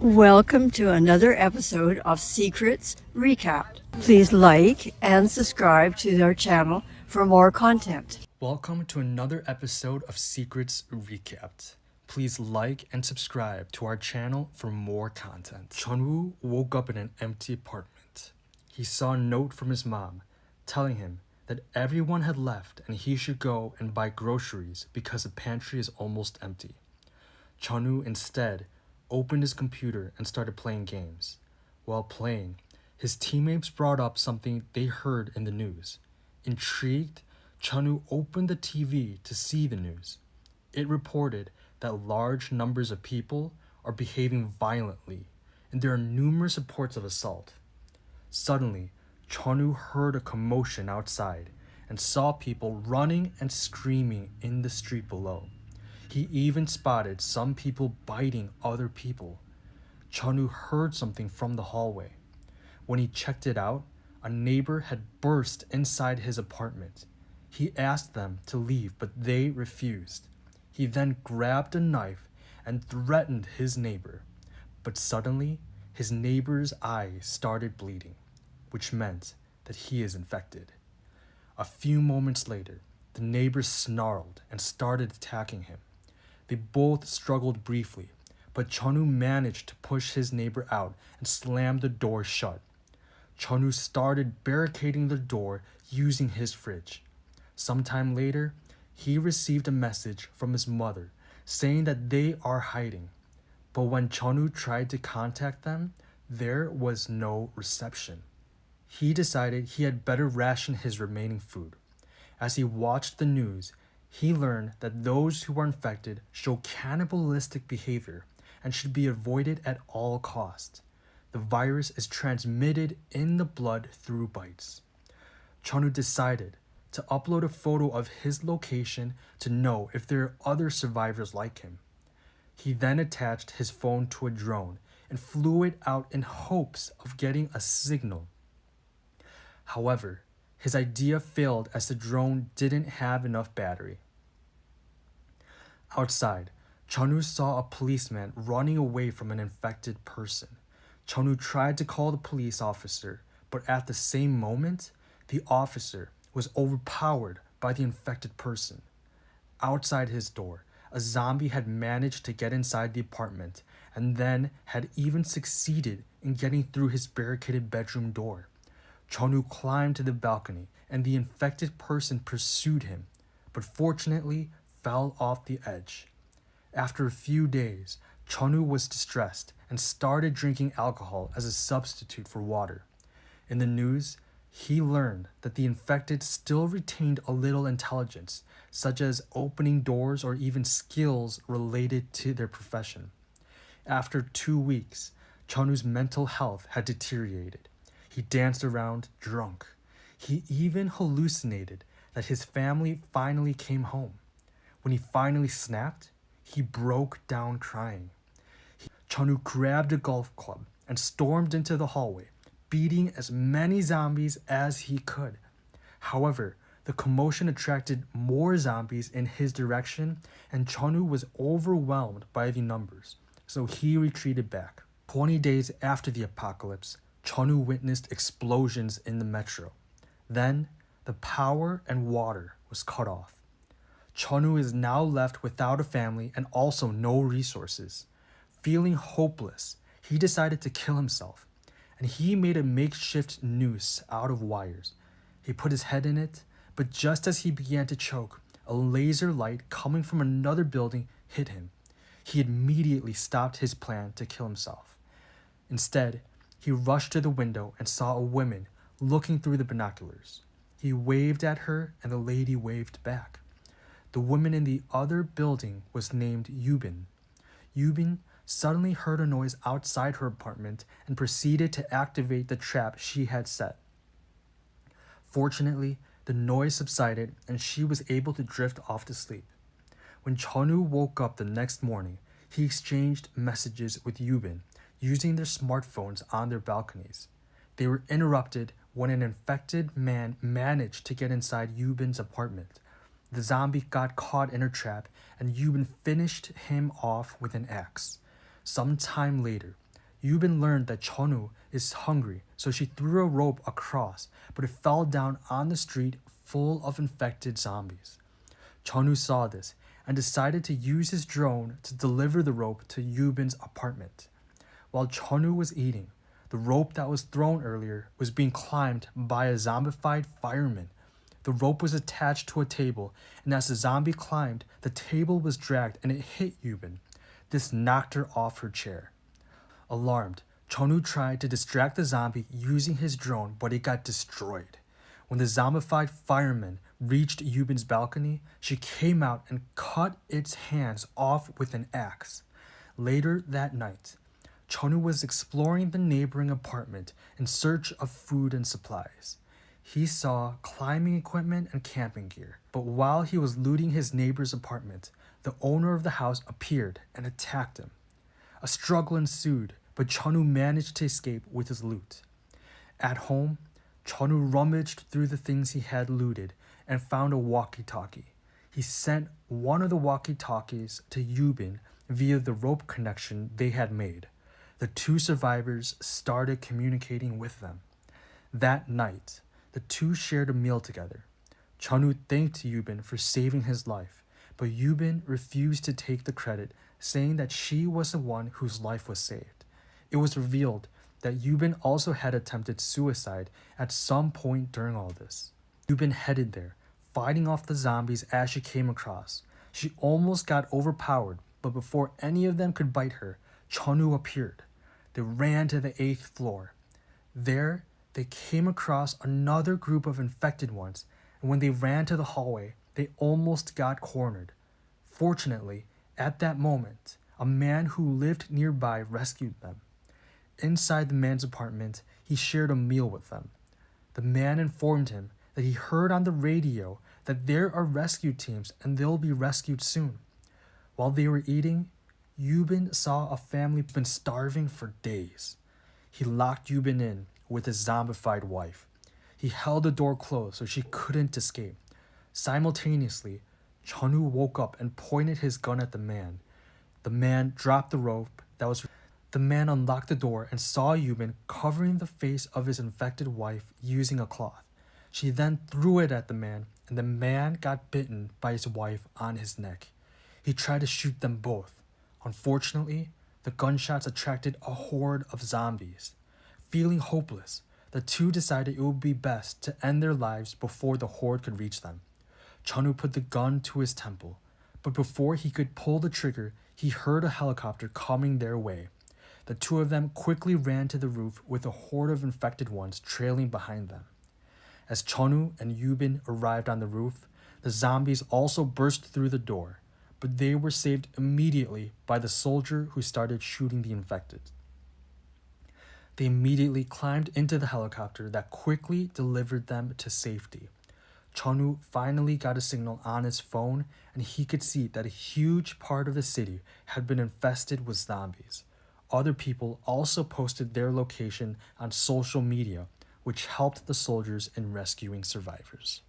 Welcome to another episode of Secrets Recapped. Please like and subscribe to our channel for more content. Welcome to another episode of Secrets Recapped. Please like and subscribe to our channel for more content. Chun-woo woke up in an empty apartment. He saw a note from his mom telling him that everyone had left and he should go and buy groceries because the pantry is almost empty. Chun-woo instead opened his computer and started playing games. While playing, his teammates brought up something they heard in the news. Intrigued, Chun-woo opened the TV to see the news. It reported that large numbers of people are behaving violently, and there are numerous reports of assault. Suddenly, Chun-woo heard a commotion outside and saw people running and screaming in the street below. He even spotted some people biting other people. Chun-woo heard something from the hallway. When he checked it out, a neighbor had burst inside his apartment. He asked them to leave, but they refused. He then grabbed a knife and threatened his neighbor. But suddenly, his neighbor's eye started bleeding, which meant that he is infected. A few moments later, the neighbor snarled and started attacking him. They both struggled briefly, but Chun-woo managed to push his neighbor out and slammed the door shut. Chun-woo started barricading the door using his fridge. Sometime later, he received a message from his mother saying that they are hiding. But when Chun-woo tried to contact them, there was no reception. He decided he had better ration his remaining food. As he watched the news, he learned that those who are infected show cannibalistic behavior and should be avoided at all costs. The virus is transmitted in the blood through bites. Chun-woo decided to upload a photo of his location to know if there are other survivors like him. He then attached his phone to a drone and flew it out in hopes of getting a signal. However, his idea failed as the drone didn't have enough battery. Outside, Chun-woo saw a policeman running away from an infected person. Chun-woo tried to call the police officer, but at the same moment, the officer was overpowered by the infected person. Outside his door, a zombie had managed to get inside the apartment and then had even succeeded in getting through his barricaded bedroom door. Chun-woo climbed to the balcony and the infected person pursued him, but fortunately fell off the edge. After a few days, Chun-woo was distressed and started drinking alcohol as a substitute for water. In the news, he learned that the infected still retained a little intelligence, such as opening doors or even skills related to their profession. After 2 weeks, Chun-woo's mental health had deteriorated. He danced around drunk. He even hallucinated that his family finally came home. When he finally snapped, he broke down crying. Chun-woo grabbed a golf club and stormed into the hallway, beating as many zombies as he could. However, the commotion attracted more zombies in his direction, and Chun-woo was overwhelmed by the numbers, so he retreated back. 20 days after the apocalypse, Chun-woo witnessed explosions in the metro. Then, the power and water was cut off. Chun-woo is now left without a family and also no resources. Feeling hopeless, he decided to kill himself, and he made a makeshift noose out of wires. He put his head in it, but just as he began to choke, a laser light coming from another building hit him. He immediately stopped his plan to kill himself. Instead, he rushed to the window and saw a woman looking through the binoculars. He waved at her and the lady waved back. The woman in the other building was named Yubin. Yubin suddenly heard a noise outside her apartment and proceeded to activate the trap she had set. Fortunately, the noise subsided and she was able to drift off to sleep. When Chun-woo woke up the next morning, he exchanged messages with Yubin using their smartphones on their balconies. They were interrupted when an infected man managed to get inside Yubin's apartment. The zombie got caught in her trap and Yubin finished him off with an axe. Some time later, Yubin learned that Chonu is hungry, so she threw a rope across, but it fell down on the street full of infected zombies. Chonu saw this and decided to use his drone to deliver the rope to Yubin's apartment. While Chonu was eating, the rope that was thrown earlier was being climbed by a zombified fireman. The rope was attached to a table, and as the zombie climbed, the table was dragged and it hit Yubin. This knocked her off her chair. Alarmed, Chonu tried to distract the zombie using his drone, but it got destroyed. When the zombified fireman reached Yubin's balcony, she came out and cut its hands off with an axe. Later that night, Chonu was exploring the neighboring apartment in search of food and supplies. He saw climbing equipment and camping gear, but while he was looting his neighbor's apartment, the owner of the house appeared and attacked him. A struggle ensued, but Chonu managed to escape with his loot. At home, Chonu rummaged through the things he had looted and found a walkie-talkie. He sent one of the walkie-talkies to Yubin via the rope connection they had made. The two survivors started communicating with them. That night, the two shared a meal together. Chonu thanked Yubin for saving his life, but Yubin refused to take the credit, saying that she was the one whose life was saved. It was revealed that Yubin also had attempted suicide at some point during all this. Yubin headed there, fighting off the zombies as she came across. She almost got overpowered, but before any of them could bite her, Chonu appeared. They ran to the 8th floor. There, they came across another group of infected ones, and when they ran to the hallway, they almost got cornered. Fortunately, at that moment, a man who lived nearby rescued them. Inside the man's apartment, he shared a meal with them. The man informed him that he heard on the radio that there are rescue teams and they'll be rescued soon. While they were eating, Yubin saw a family been starving for days. He locked Yubin in with his zombified wife. He held the door closed so she couldn't escape. Simultaneously, Chonu woke up and pointed his gun at the man. The man dropped the rope that was. The man unlocked the door and saw Yubin covering the face of his infected wife using a cloth. She then threw it at the man, and the man got bitten by his wife on his neck. He tried to shoot them both. Unfortunately, the gunshots attracted a horde of zombies. Feeling hopeless, the two decided it would be best to end their lives before the horde could reach them. Chonu put the gun to his temple, but before he could pull the trigger, he heard a helicopter coming their way. The two of them quickly ran to the roof with a horde of infected ones trailing behind them. As Chonu and Yubin arrived on the roof, the zombies also burst through the door, but they were saved immediately by the soldier who started shooting the infected. They immediately climbed into the helicopter that quickly delivered them to safety. Chonu finally got a signal on his phone, and he could see that a huge part of the city had been infested with zombies. Other people also posted their location on social media, which helped the soldiers in rescuing survivors.